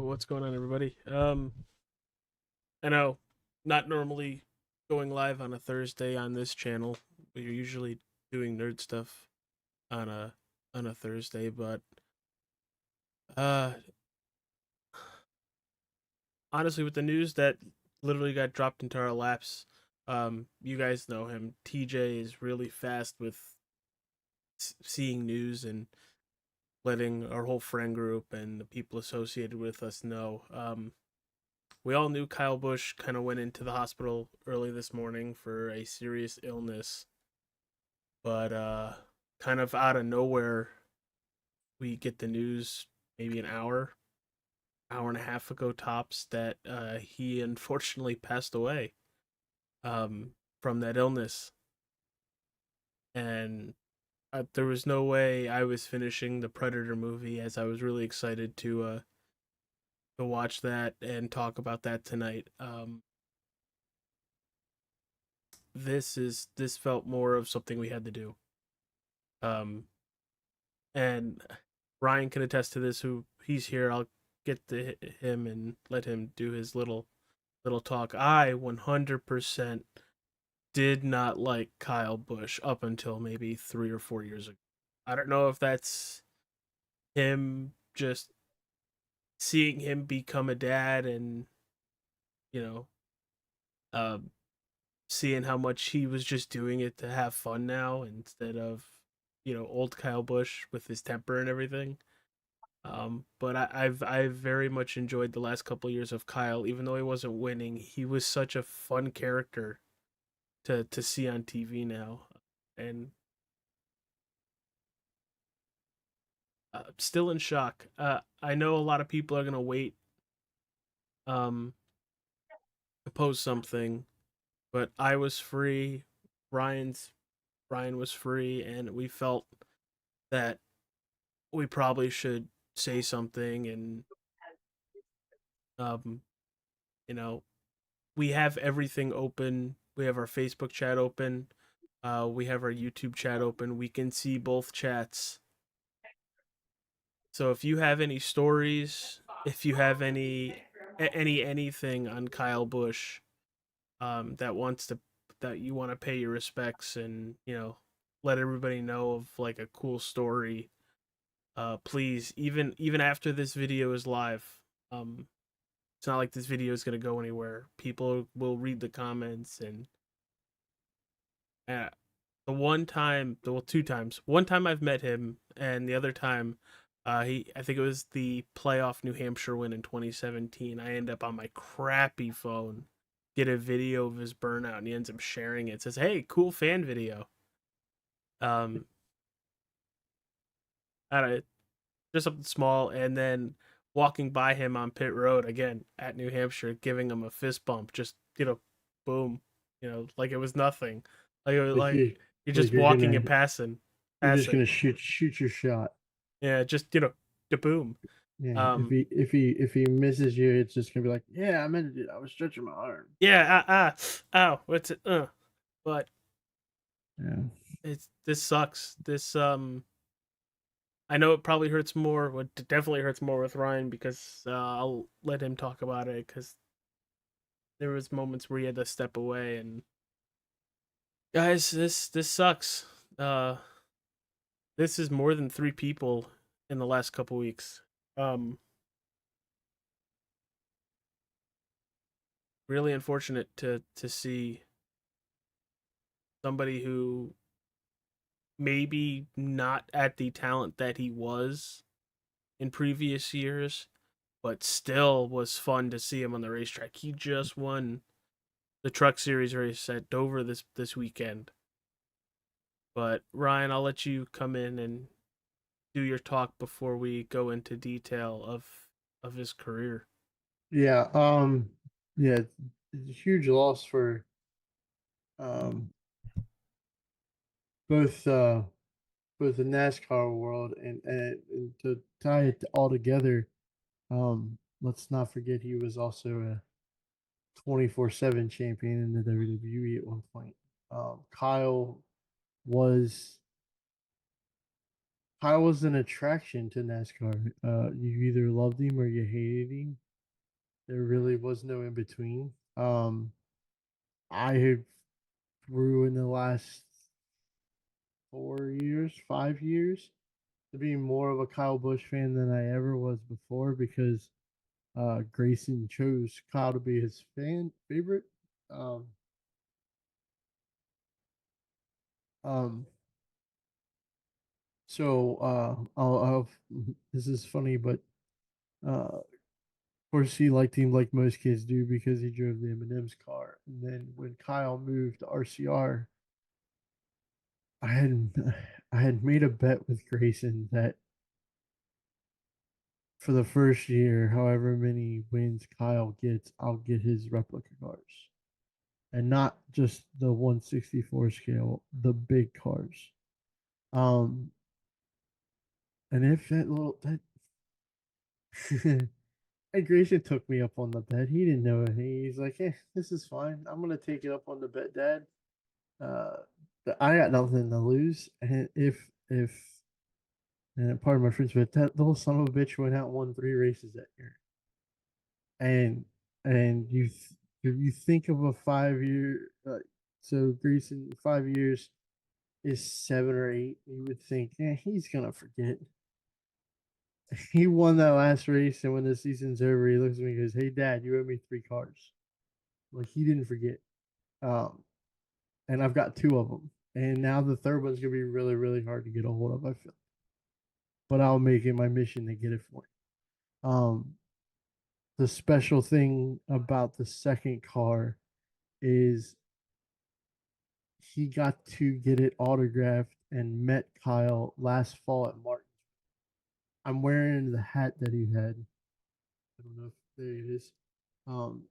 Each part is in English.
What's going on, everybody? I know, not normally going live on a Thursday on this channel. We're usually doing nerd stuff on a Thursday, but uh, honestly, with the news that literally got dropped into our laps, you guys know him. TJ is really fast with seeing news and letting our whole friend group and the people associated with us know. We all knew Kyle Busch kind of went into the hospital early this morning for a serious illness, but kind of out of nowhere, we get the news maybe an hour and a half ago tops that he unfortunately passed away from that illness. And there was no way I was finishing the Predator movie, as I was really excited to watch that and talk about that tonight. This felt more of something we had to do. Um, and Ryan can attest to this. Who he's here. I'll get to him and let him do his little talk. I 100% did not like Kyle Busch up until maybe 3 or 4 years ago. I don't know if that's him just seeing him become a dad and you know um seeing how much he was just doing it to have fun now instead of old Kyle Busch with his temper and everything. But I've very much enjoyed the last couple of years of Kyle, even though he wasn't winning. He was such a fun character to see on TV now, and still in shock. I know a lot of people are gonna wait um to post something, but I was free. Ryan's Ryan was free, and we felt that we probably should say something and um you know we have everything open. We have our Facebook chat open. We have our YouTube chat open. We can see both chats. So if you have any stories, if you have anything on Kyle Busch, that wants to that you want to pay your respects and let everybody know of like a cool story, please, even after this video is live, um, it's not like this video is gonna go anywhere. People will read the comments and uh, the one time, well, two times. One time I've met him, and the other time, I think it was the playoff New Hampshire win in 2017. I end up on my crappy phone, get a video of his burnout, and he ends up sharing it. It says, "Hey, cool fan video." Um, I don't know, just something small, and then walking by him on pit road again at New Hampshire, giving him a fist bump, just boom, like it was nothing, Like like you, you're like just walking and you're just passing. gonna shoot your shot. Yeah, just the boom. Yeah, Um, if he misses you, it's just gonna be like, yeah, I meant it. I was stretching my arm. yeah, ow, what's it? But Yeah, this sucks. I know it probably hurts more. It definitely hurts more with Ryan because I'll let him talk about it because there was moments where he had to step away. And guys, this sucks. Uh, this is more than three people in the last couple weeks. Um, really unfortunate to see somebody who maybe not at the talent that he was in previous years, but still was fun to see him on the racetrack. He just won the Truck Series race at Dover this weekend. But Ryan, I'll let you come in and do your talk before we go into detail of his career. yeah, yeah. It's a huge loss for um both both the NASCAR world and to tie it all together. Let's not forget he was also a 24/7 champion in the WWE at one point. Kyle was Kyle was an attraction to NASCAR. You either loved him or you hated him. There really was no in between. I have grew in the last 4 years, 5 years, to be more of a Kyle Busch fan than I ever was before because Grayson chose Kyle to be his fan favorite. Um, um, I'll this is funny, but of course he liked him like most kids do because he drove the M&M's car. And then when Kyle moved to RCR, I had I had made a bet with Grayson that for the first year, however many wins Kyle gets, I'll get his replica cars. And not just the 164 scale, the big cars. Um, and if that little that and Grayson took me up on the bet. He didn't know it. He's like, "Eh, this is fine. I'm gonna take it up on the bet, Dad. Uh, I got nothing to lose. And if and part of my friends, but that little son of a bitch went out and won 3 races that year. And you think of a 5 year, so Grayson 5 years is 7 or 8. You would think, yeah, he's gonna forget. He won that last race, and when the season's over, he looks at me and goes, "Hey, Dad, you owe me 3 cars." Like he didn't forget. Um, and I've got two of them, and now the third one's gonna be really, really hard to get a hold of. I feel, but I'll make it my mission to get it for him. The special thing about the second car is he got to get it autographed and met Kyle last fall at Martin. I'm wearing the hat that he had. I don't know if there it is. Um,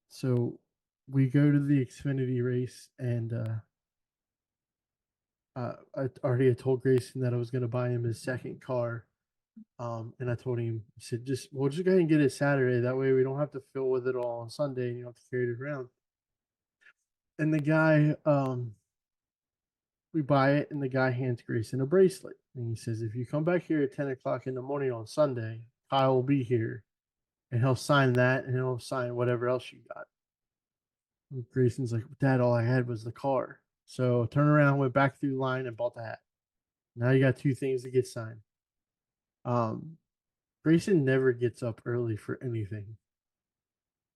so we go to the Xfinity race, and I already had told Grayson that I was going to buy him his second car. And I told him, I said, we'll just go ahead and get it Saturday. That way we don't have to fill with it all on Sunday and you don't have to carry it around. And the guy, we buy it, and the guy hands Grayson a bracelet. And he says, if you come back here at 10 o'clock in the morning on Sunday, Kyle will be here and he'll sign that and he'll sign whatever else you got. And Grayson's like, Dad, all I had was the car. So turn around, went back through the line and bought the hat. Now you got two things to get signed. Um, Grayson never gets up early for anything.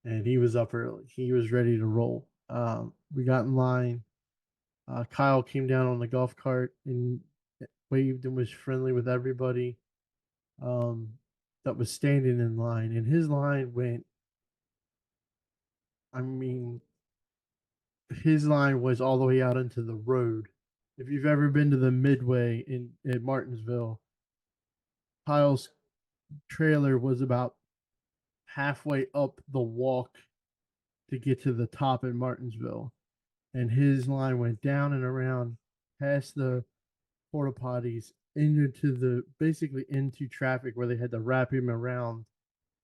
And he was up early. He was ready to roll. We got in line. Kyle came down on the golf cart and waved and was friendly with everybody that was standing in line. And his line went, I mean, his line was all the way out into the road. If you've ever been to the Midway in Martinsville, Kyle's trailer was about halfway up the walk to get to the top in Martinsville. And his line went down and around past the porta potties into the basically into traffic where they had to wrap him around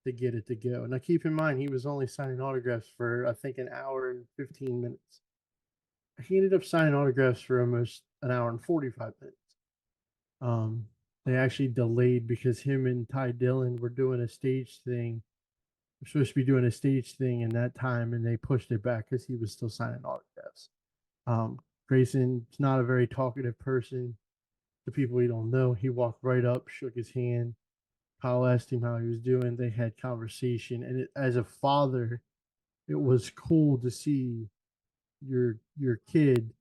to get it to go. Now keep in mind he was only signing autographs for I think an hour and 15 minutes. He ended up signing autographs for almost an hour and 45 minutes. Um, they actually delayed because him and Ty Dillon were doing a stage thing. We're supposed to be doing a stage thing in that time, and they pushed it back because he was still signing autographs. Grayson's not a very talkative person to people he don't know. He walked right up, shook his hand. Kyle asked him how he was doing. They had conversation, and as a father, it was cool to see your kid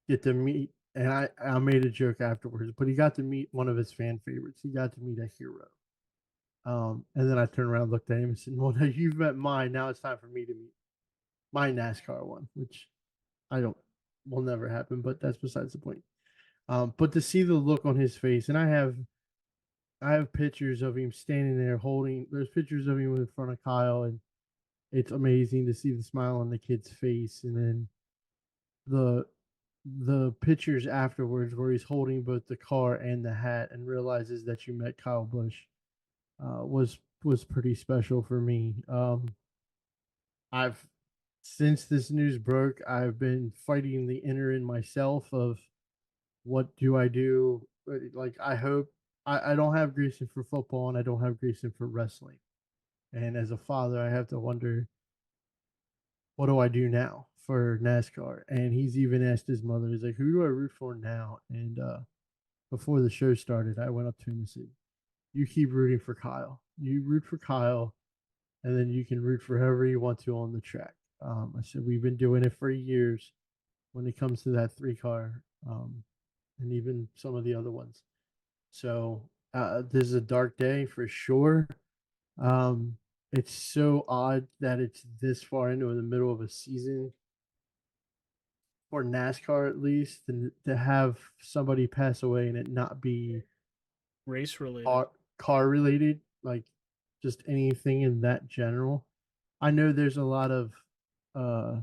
get to meet. And I made a joke afterwards, but he got to meet one of his fan favorites. He got to meet a hero. And then I turned around, looked at him, and said, "Well, now you've met mine. Now it's time for me to meet my NASCAR one," which I don't will never happen, but that's besides the point. But to see the look on his face, and I have pictures of him standing there holding. There's pictures of him in front of Kyle, and it's amazing to see the smile on the kid's face. And then the the pictures afterwards where he's holding both the car and the hat and realizes that you met Kyle Busch was pretty special for me. I've since this news broke, I've been fighting the inner in myself of what do I do? Like I hope I don't have Grayson for football and I don't have Grayson for wrestling. And as a father, I have to wonder, what do I do now for NASCAR? And he's even asked his mother, he's like, who do I root for now? And before the show started, I went up to him and said, you keep rooting for Kyle. You root for Kyle, and then you can root for whoever you want to on the track. I said, we've been doing it for years when it comes to that three car, and even some of the other ones. So this is a dark day for sure. Um, it's so odd that it's this far into the middle of a season for NASCAR, at least, and to have somebody pass away and it not be Race related. car related, like just anything in that general. I know there's uh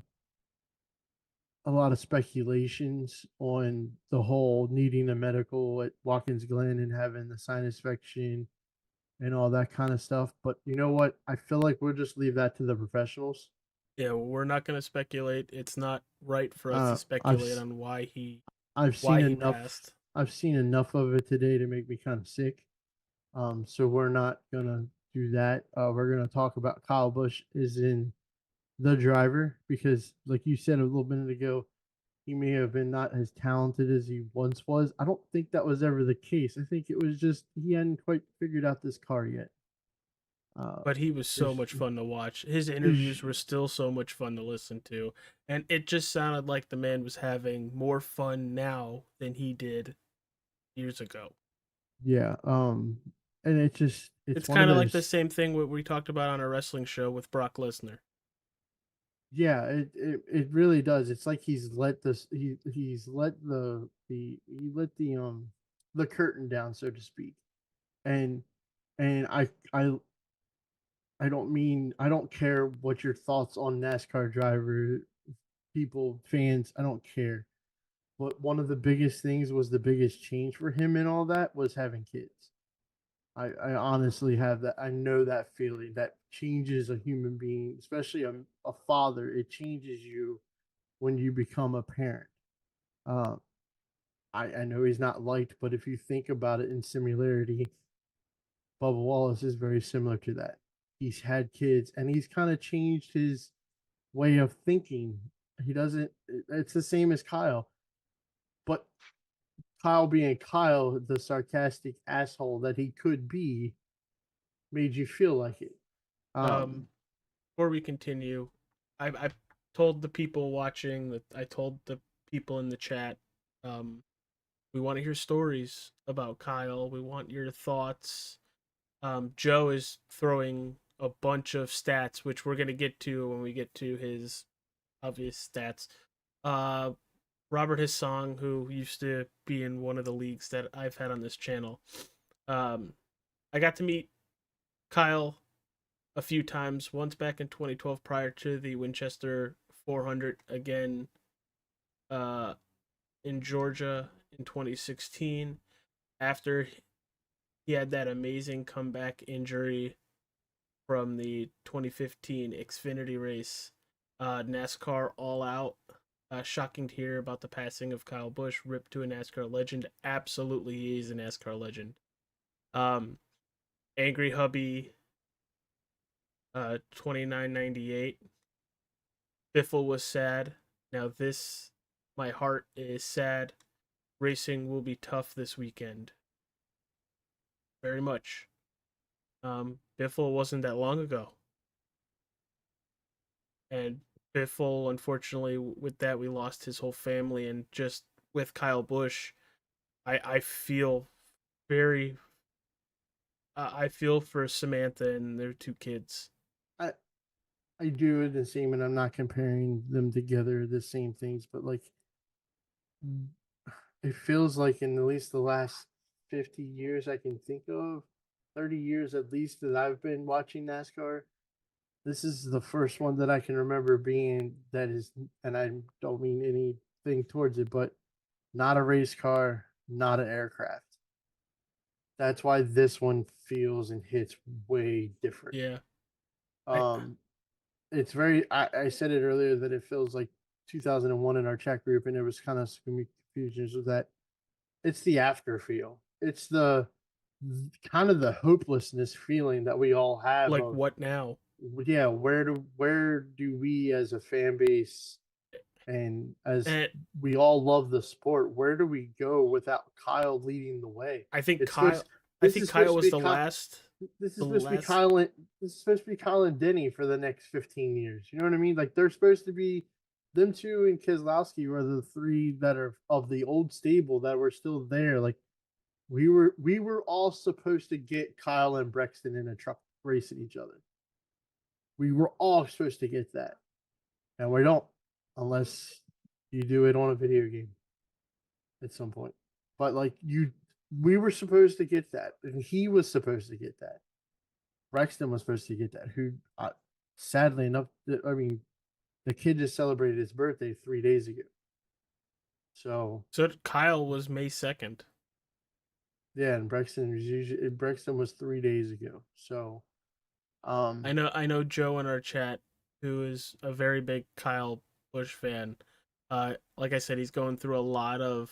a lot of speculations on the whole needing a medical at Watkins Glen and having the sinus infection and all that kind of stuff. But you know what? I feel like we'll just leave that to the professionals. Yeah, we're not going to speculate. It's not right for us to Uh, I've speculate on why he I've seen why he enough. passed. I've seen enough of it today to make me kind of sick. So we're not gonna do that. We're gonna talk about Kyle Busch is in the driver because, like you said a little minute ago, he may have been not as talented as he once was. I don't think that was ever the case. I think it was just he hadn't quite figured out this car yet. Uh, But he was so there's, much fun to watch. His there's interviews were still so much fun to listen to, and it just sounded like the man was having more fun now than he did years ago. yeah. And it's It's one of kind of like the those. same thing what we talked about on our wrestling show with Brock Lesnar. Yeah, it really does. It's like he's let this he's let he let the curtain down, so to speak. And and I don't mean, I don't care what your thoughts on NASCAR driver people fans, I don't care. But one of the biggest things was the biggest change for him and all that was having kids. I honestly have that. I know that feeling that changes a human being, especially a father. It changes you when you become a parent. Uh, I know he's not liked, but if you think about it in similarity, Bubba Wallace is very similar to that. He's had kids and he's kind of changed his way of thinking. He doesn't, it's the same as Kyle, but Kyle being Kyle, the sarcastic asshole that he could be, made you feel like it. Um, Um, Before we continue, I told the people watching that I told the people in the chat, um, we want to hear stories about Kyle. We want your thoughts. Joe is throwing a bunch of stats, which we're gonna get to when we get to his obvious stats. Uh, Robert Hissong, who used to be in one of the leagues that I've had on this channel, um, I got to meet Kyle a few times. Once back in 2012, prior to the Winchester 400. Again, uh, in Georgia in 2016. After he had that amazing comeback injury from the 2015 Xfinity race, NASCAR All Out. Shocking to hear about the passing of Kyle Busch, ripped to a NASCAR legend. Absolutely, he is a NASCAR legend. Um, Angry Hubby, 2998. Biffle was sad. Now this, my heart is sad. Racing will be tough this weekend. Very much. Biffle wasn't that long ago, and Biffle, unfortunately, with that we lost his whole family, and just with Kyle Busch, I feel very, I feel for Samantha and their two kids. I I do the same, and I'm not comparing them together, the same things, but like it feels like in at least the last 50 years I can think of, 30 years at least that I've been watching NASCAR. This is the first one that I can remember being that is, and I don't mean anything towards it, but not a race car, not an aircraft. That's why this one feels and hits way different. Yeah, I Um, it's very. I said it earlier that it feels like 2001 in our chat group, and there was kind of some confusions with that. It's the after feel. It's the kind of the hopelessness feeling that we all have Like of, what now? yeah, where do we as a fan base, and as And we all love the sport, where do we go without Kyle leading the way? I think It's Kyle. supposed I this think is supposed Kyle to was be the last. this is The supposed to be last. Kyle and Denny for the next 15 years. You know what I mean? Like they're supposed to be, them two and Keselowski were the three that are of the old stable that were still there. Like we were all supposed to get Kyle and Brexton in a truck racing each other. We were all supposed to get that. And we don't, unless you do it on a video game at some point. But like we were supposed to get that, and he was supposed to get that. Rexton was supposed to get that. Who, sadly enough, I mean, the kid just celebrated his birthday 3 days ago. So So Kyle was May 2nd. yeah, and Brexton was 3 days ago. So I um, know. I know Joe in our chat, who is a very big Kyle Busch fan. Like I said, he's going through a lot of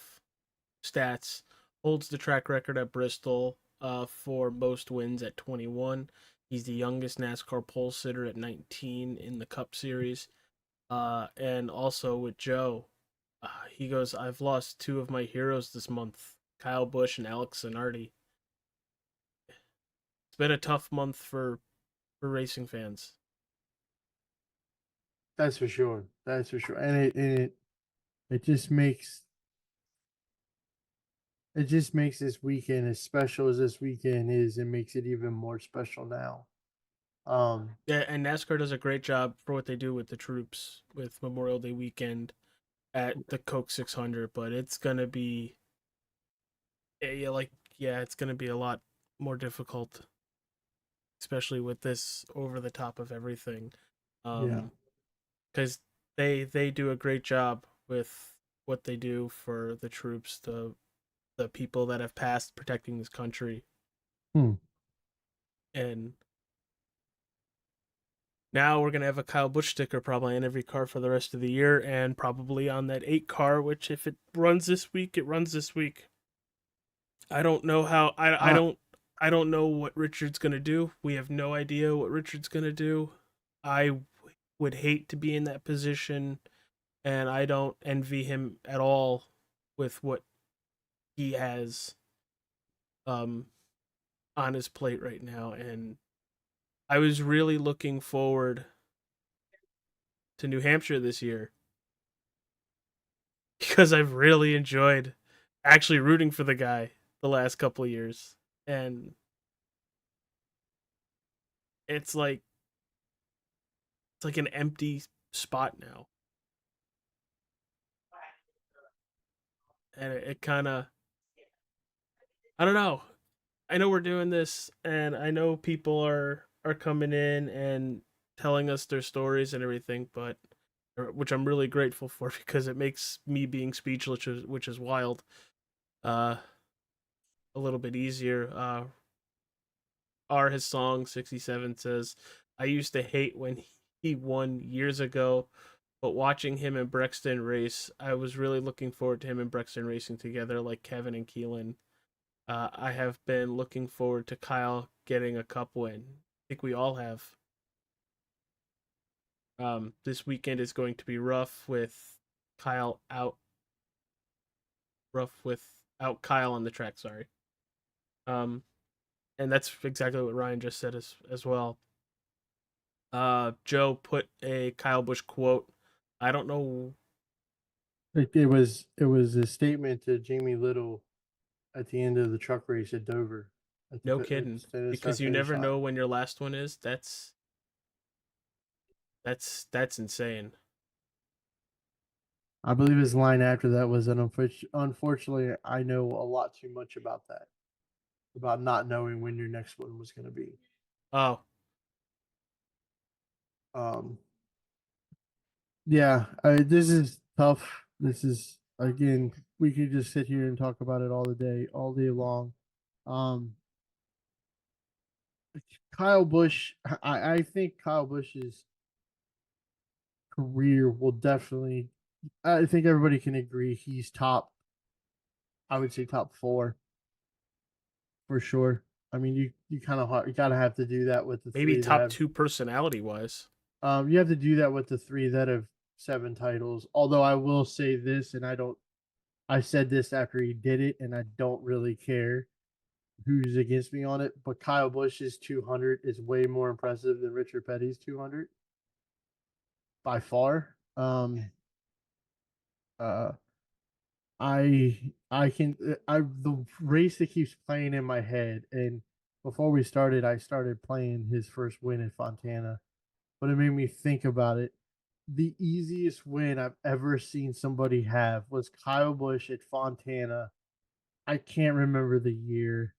stats. Holds the track record at Bristol for most wins at 21. He's the youngest NASCAR pole sitter at 19 in the Cup Series. And also with Joe, he goes, I've lost two of my heroes this month, Kyle Busch and Alex Zanardi. It's been a tough month for racing fans. that's for sure. That's for sure. And it just makes this weekend, as special as this weekend is, it makes it even more special now. Um, Yeah, and NASCAR does a great job for what they do with the troops with Memorial Day weekend at the Coke 600, but it's gonna be yeah, like yeah, it's gonna be a lot more difficult, especially with this over the top of everything. yeah. Because they do a great job with what they do for the troops, the people that have passed protecting this country, Hmm. and now we're gonna have a Kyle Busch sticker probably on every car for the rest of the year, and probably on that 8 car. Which, if it runs this week, it runs this week. I don't know how. I Uh, don't. I don't know what Richard's gonna do. We have no idea what Richard's gonna do. I would hate to be in that position, and I don't envy him at all with what he has um on his plate right now. And I was really looking forward to New Hampshire this year because I've really enjoyed actually rooting for the guy the last couple of years. And it's like an empty spot now. And it kind of, I don't know. I know we're doing this and I know people are coming in and telling us their stories and everything, but which I'm really grateful for because it makes me being speechless, which is wild, uh, a little bit easier. His song 67 says, I used to hate when he won years ago, but watching him and Brexton race, I was really looking forward to him and Brexton racing together like Kevin and Keelan. I have been looking forward to Kyle getting a cup win. I think we all have. This weekend is going to be Kyle out, rough without Kyle on the track. Sorry. Um, and that's exactly what Ryan just said as well. Joe put a Kyle Busch quote. I don't know. it was a statement to Jamie Little at the end of the truck race at Dover, at No at kidding, the because start you finish never line. know when your last one is. That's insane. I believe his line after that was that, unfortunately, I know a lot too much about that, about not knowing when your next one was going to be. Oh, Um, yeah, this is tough. This is, again, we could just sit here and talk about it all day long. Um, Kyle Busch, I think Kyle Busch's career will definitely, I think everybody can agree he's top, I would say top four. for sure. I mean, you kind of you gotta have to do that with the Maybe three that top have. two personality wise. You have to do that with the three that have 7 titles. Although I will say this, and I don't. I said this after he did it, and I don't really care who's against me on it. But Kyle Busch's 200 is way more impressive than Richard Petty's 200 by far. Uh, I can I the race that keeps playing in my head, and before we started, I started playing his first win in Fontana, but it made me think about it. The easiest win I've ever seen somebody have was Kyle Busch at Fontana. I can't remember the year,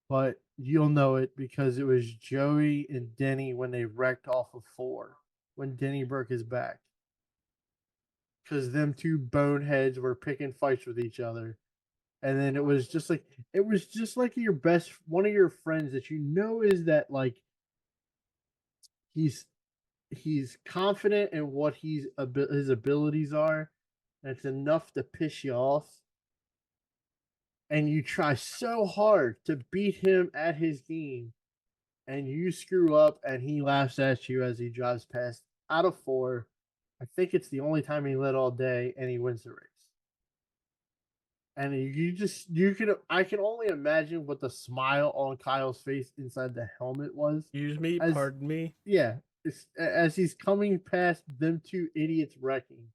but you'll know it because it was Joey and Denny when they wrecked off of four when Denny broke his back. Because them two boneheads were picking fights with each other. And then it was just like your best one of your friends that you know is that like he's he's confident in what his abilities are, and it's enough to piss you off, and you try so hard to beat him at his game, and you screw up, and he laughs at you as he drives past out of four. I think it's the only time he led all day, and he wins the race. And you can I can only imagine what the smile on Kyle's face inside the helmet was, Excuse me, as pardon me. yeah, as he's coming past them two idiots wrecking.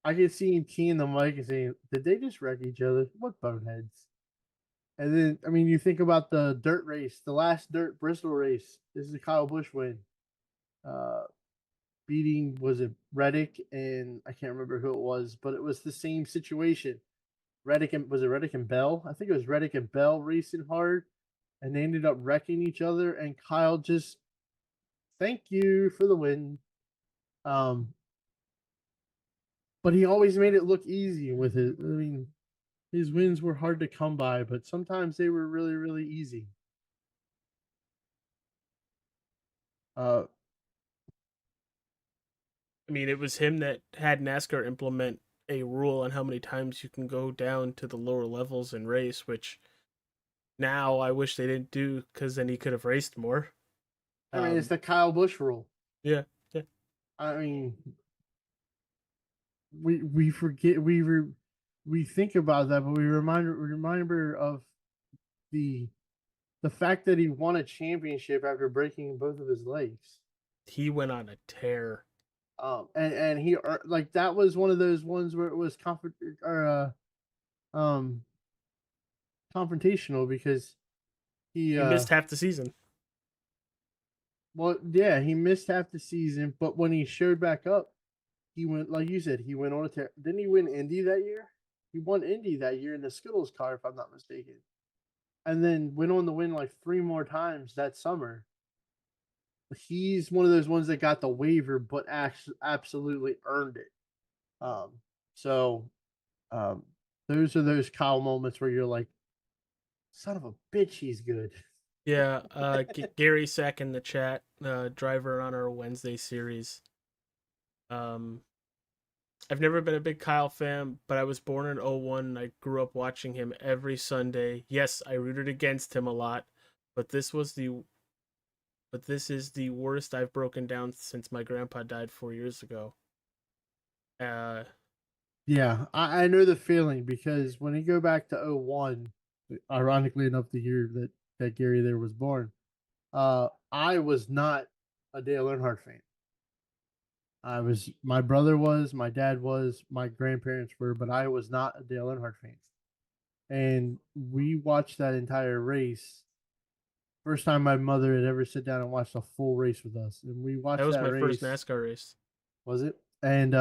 I can see him keying the mic and saying, "Did they just wreck each other? What boneheads?" And then, I mean, you think about the dirt race, the last dirt Bristol race. This is a Kyle Busch win. Uh, Beating was it Reddick and I can't remember who it was, but it was the same situation. Reddick and was it Reddick and Bell? I think it was Reddick and Bell racing hard, and they ended up wrecking each other. And Kyle just thank you for the win. Um, but he always made it look easy with it. I mean, his wins were hard to come by, but sometimes they were really, really easy. Uh, I mean, it was him that had NASCAR implement a rule on how many times you can go down to the lower levels and race, which now I wish they didn't do because then he could have raced more. I mean, it's Um, the Kyle Busch rule. yeah, yeah. I mean, we forget we think about that, but we remember of the the fact that he won a championship after breaking both of his legs. He went on a tear. And he like that was one of those ones where it was um confrontational because he He missed half the season. well yeah he missed half the season, but when he showed back up, he went like you said he went on a tear. Didn't he win Indy that year? He won Indy that year in the Skittles car, if I'm not mistaken, and then went on to win like 3 more times that summer. He's one of those ones that got the waiver, but actually absolutely earned it. Um, so um, those are those Kyle moments where you're like, son of a bitch, he's good. Yeah, Gary Sack in the chat, driver on our Wednesday series. Um, I've never been a big Kyle fan, but I was born in '01 and I grew up watching him every Sunday. Yes, I rooted against him a lot, but this is the worst I've broken down since my grandpa died 4 years ago. Uh, Yeah, I know the feeling because when you go back to '01, ironically enough, the year that Gary there was born, I was not a Dale Earnhardt fan. My brother was, my dad was, my grandparents were, but I was not a Dale Earnhardt fan. And we watched that entire race. First time my mother had ever sit down and watched a full race with us, and we that watched was that my first race. NASCAR race. Was it? And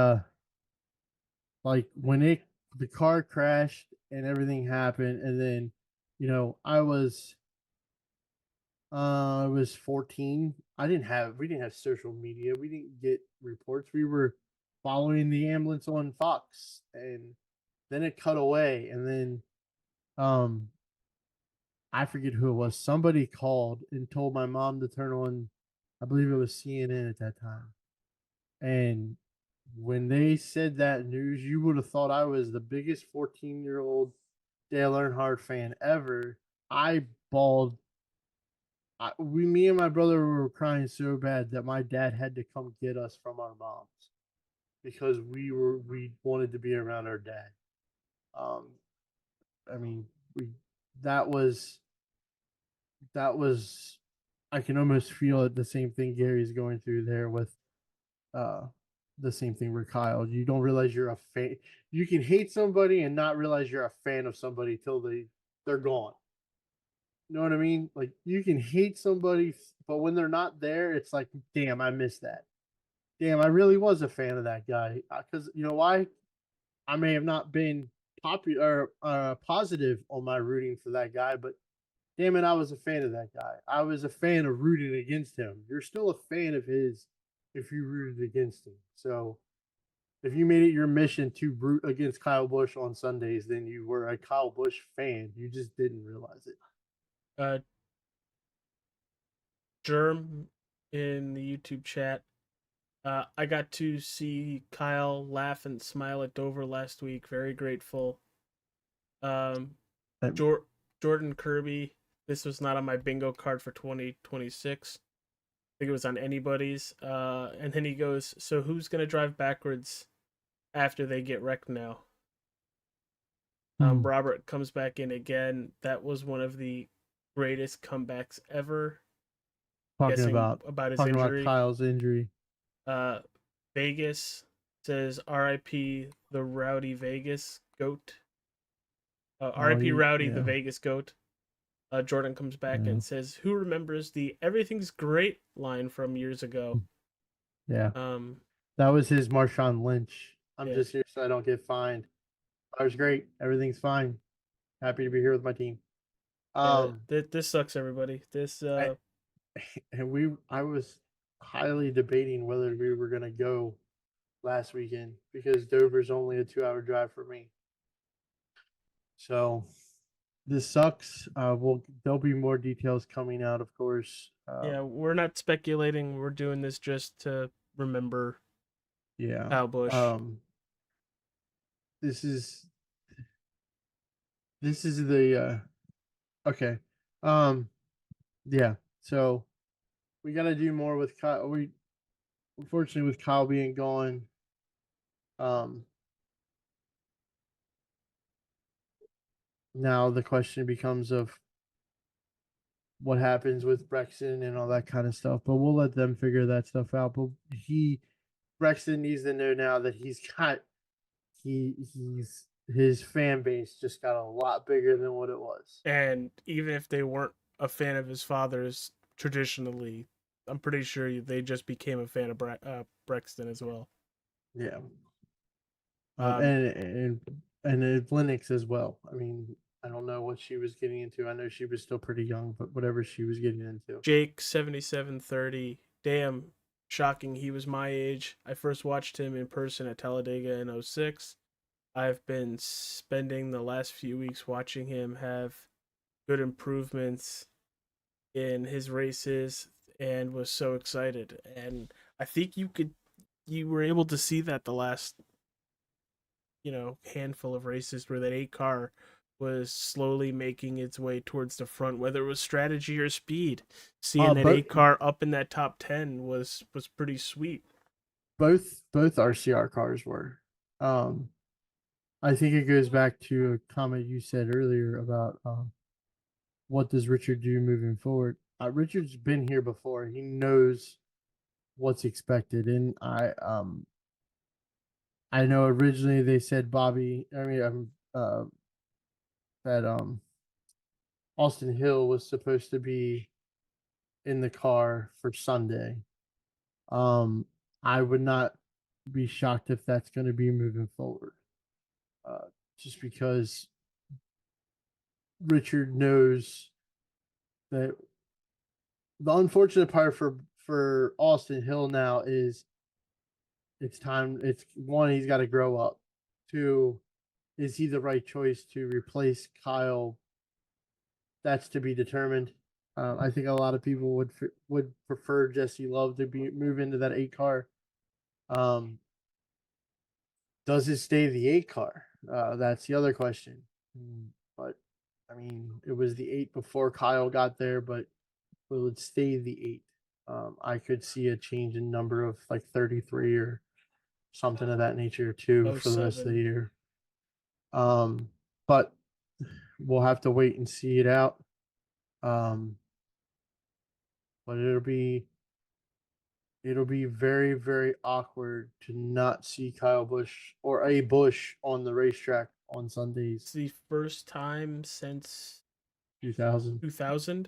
like when the car crashed and everything happened, and then I was 14. We didn't have social media. We didn't get reports. We were following the ambulance on Fox, and then it cut away, and then um I forget who it was. Somebody called and told my mom to turn on, I believe it was CNN at that time. And when they said that news, you would have thought I was the biggest 14-year-old Dale Earnhardt fan ever. I bald. Me and my brother were crying so bad that my dad had to come get us from our moms because we wanted to be around our dad. Um, I mean, we that was that was I can almost feel it. The same thing Gary's going through there with uh the same thing with Kyle. You don't realize you're a fan. You can hate somebody and not realize you're a fan of somebody till they're gone. You know what I mean? Like you can hate somebody, but when they're not there, it's like, damn, I missed that. Damn, I really was a fan of that guy. Because you know why? I may have not been popular positive on my rooting for that guy, but damn it, I was a fan of that guy. I was a fan of rooting against him. You're still a fan of his if you rooted against him. So if you made it your mission to root against Kyle Busch on Sundays, then you were a Kyle Busch fan. You just didn't realize it. Uh, Germ in the YouTube chat. I got to see Kyle laugh and smile at Dover last week. Very grateful. Um, Um, Jor- Jordan Kirby. This was not on my bingo card for 2026. I think it was on anybody's. And then he goes, "So who's gonna drive backwards after they get wrecked now?" hmm. Robert comes back in again. That was one of the greatest comebacks ever. talking Guessing about about his talking about injury. Kyle's injury. Uh, Vegas says R.I.P. the Rowdy Vegas goat. Oh, R.I.P. Rowdy the yeah, Vegas goat. Jordan comes back yeah, and says, "Who remembers the everything's great line from years ago?" yeah. Um, That was his Marshawn Lynch. I'm yeah, just here so I don't get fined. I was great. Everything's fine. Happy to be here with my team. yeah. Um, This sucks, everybody. This I I was highly debating whether we were gonna go last weekend because Dover's only a 2 hour drive for me. So this sucks. There'll be more details coming out, of course. Yeah, we're not speculating. We're doing this just to remember Yeah. Kyle Busch. Um, this is this is the okay. Um, yeah. So we got to do more with Kyle. We unfortunately with Kyle being gone. Um, now the question becomes of what happens with Brexton and all that kind of stuff. But we'll let them figure that stuff out. But Brexton needs to know now that he's his fan base just got a lot bigger than what it was. And even if they weren't a fan of his father's traditionally, I'm pretty sure they just became a fan of Brexton as well. Yeah. Um, Um, and and and Linux as well. I mean, I don't know what she was getting into. I know she was still pretty young, but whatever she was getting into. Jake 7730. Damn, shocking. He was my age. I first watched him in person at Talladega in '06. I've been spending the last few weeks watching him have good improvements in his races and was so excited. And I think you were able to see that the last, handful of races where that 8 car was slowly making its way towards the front, whether it was strategy or speed. Seeing that But 8 car up in that top 10 was pretty sweet. both RCR cars were. Um, I think it goes back to a comment you said earlier about what does Richard do moving forward. Richard's been here before. He knows what's expected, and I know originally they said Bobby. I mean, that Austin Hill was supposed to be in the car for Sunday. Um, I would not be shocked if that's going to be moving forward. Uh, just because Richard knows that the unfortunate part for Austin Hill now is it's time. It's one, he's got to grow up. Two, is he the right choice to replace Kyle? That's to be determined. I think a lot of people would prefer Jesse Love to be move into that 8 car. Um, does it stay the 8 car? That's the other question. But I mean, it was the 8 before Kyle got there, but it would stay the 8. I could see a change in number of like 33 or something of that nature too Oh for the rest of the 07. year. Um, but we'll have to wait and see it out. Um, but it'll be very, very awkward to not see Kyle Busch or a Busch on the racetrack on It's Sundays. the first time since 2000. 2000.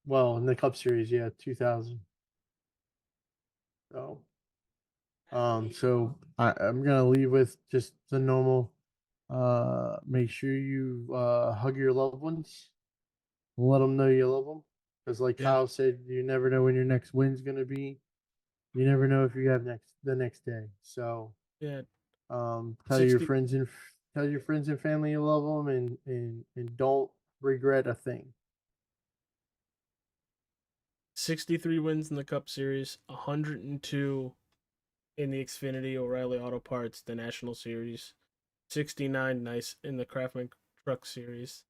Well, in the Cup Series, yeah, 2000. So, I'm gonna leave with just the normal. Make sure you hug your loved ones. Let them know you love them. Because, like Yeah. Kyle said, you never know when your next win's gonna be. You never know if you have the next day. So, Yeah. tell your 60 friends and family you love them, and don't regret a thing. 63 wins in the Cup Series, 102 in the Xfinity O'Reilly Auto Parts, the National Series, 69 nice in the Craftsman Truck Series,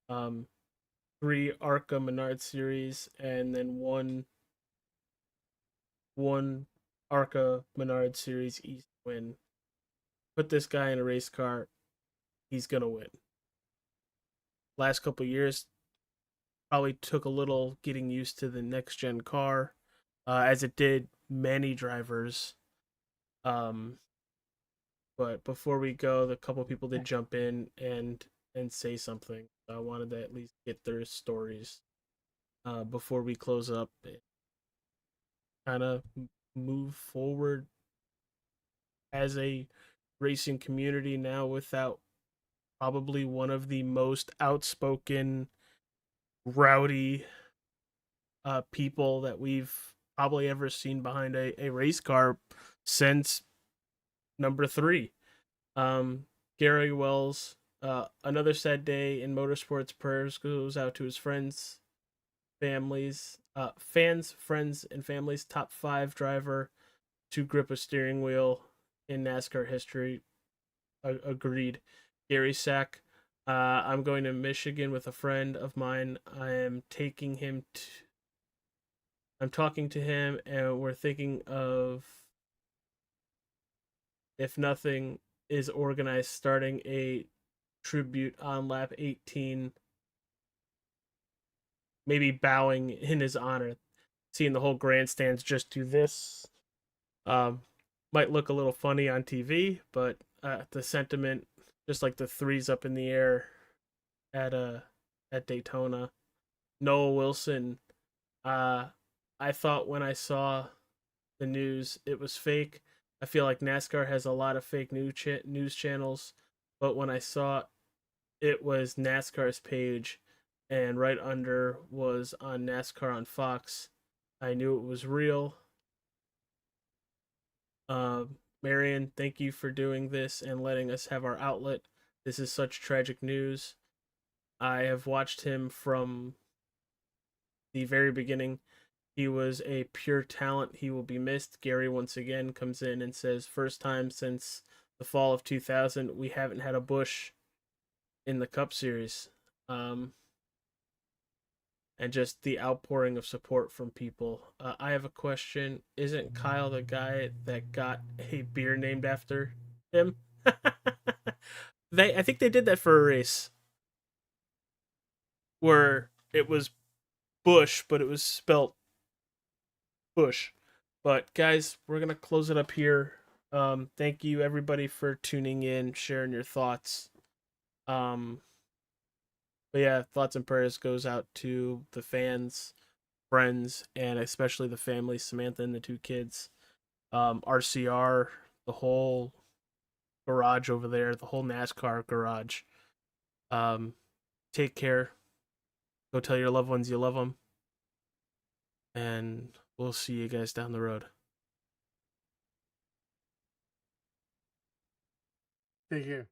um, 3 ARCA Menard Series, and then one ARCA Menard Series East win. Put this guy in a race car, he's gonna win. Last couple years probably took a little getting used to the next gen car, as it did many drivers. Um, but before we go, the couple people did jump in and say something. I wanted to at least get their stories before we close up and kind of move forward as a racing community now without probably one of the most outspoken, rowdy people that we've probably ever seen behind a race car since number three. Gary Wells, another sad day in motorsports. Prayers goes out to his friends, fans, friends, and families. Top five driver to grip a steering wheel in NASCAR history. Agreed. Gary Sack. I'm going to Michigan with a friend of mine. I'm talking to him, and we're thinking of, if nothing is organized, starting a tribute on lap 18, maybe bowing in his honor. Seeing the whole grandstands just do this um, might look a little funny on TV, but the sentiment, just like the threes up in the air at at Daytona. Noah Wilson. Uh, I thought when I saw the news it was fake. I feel like NASCAR has a lot of fake news channels, but when I saw it was NASCAR's page, and right under was on NASCAR on Fox. I knew it was real. Marion, thank you for doing this and letting us have our outlet. This is such tragic news. I have watched him from the very beginning. He was a pure talent. He will be missed. Gary once again comes in and says, first time since the fall of 2000, we haven't had a Busch in the Cup Series. And just the outpouring of support from people. I have a question. Isn't Kyle the guy that got a beer named after him? I think they did that for a race where it was Bush, but it was spelt Bush. But guys, we're gonna close it up here. Thank you everybody for tuning in, sharing your thoughts. Um, but yeah, thoughts and prayers goes out to the fans, friends, and especially the family, Samantha and the two kids. RCR, the whole garage over there, the whole NASCAR garage. Um, take care. Go tell your loved ones you love them, and we'll see you guys down the road. Take care.